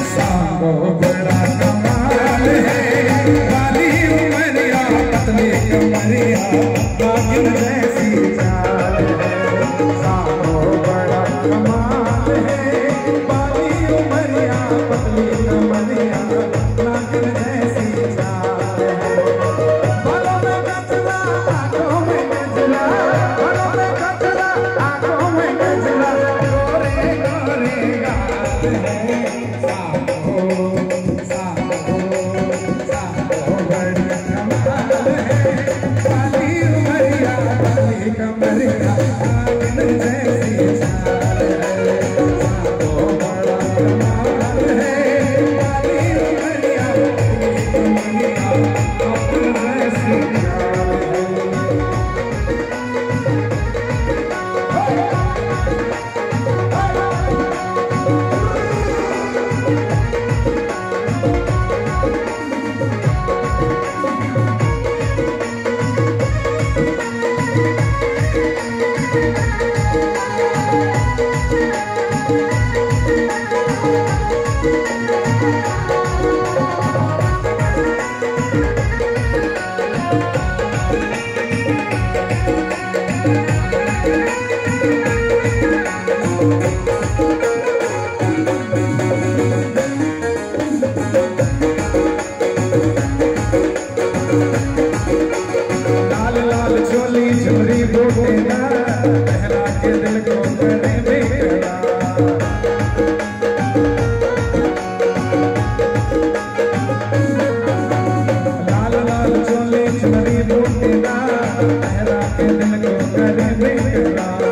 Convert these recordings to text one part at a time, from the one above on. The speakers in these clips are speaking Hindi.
सांगो बड़ा कमाल है, वाली उमरिया पतली कमरिया नागिन जैसी चाल है। सांगो बड़ा कमाल है, वाली उमरिया पतली कमरिया नागिन जैसी चाल है। बालों में गजरा आंखों में गजरा, बालों में गजरा आंखों में गजरा, गोरे गोरे गाल है। कमरिया नागिन जैसी चाल है। सांगो बड़ा कमाल है, वाली उमरिया कमरिया नागिन जैसी चाल झुमरी बोटेला पहला के दिल को करे बेकरार। लाल लाल चोली झुमरी बोटेला पहला के दिल को करे बेकरार।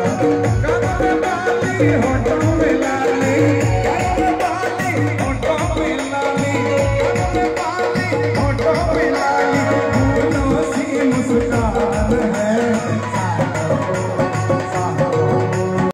कानों में बाली होठों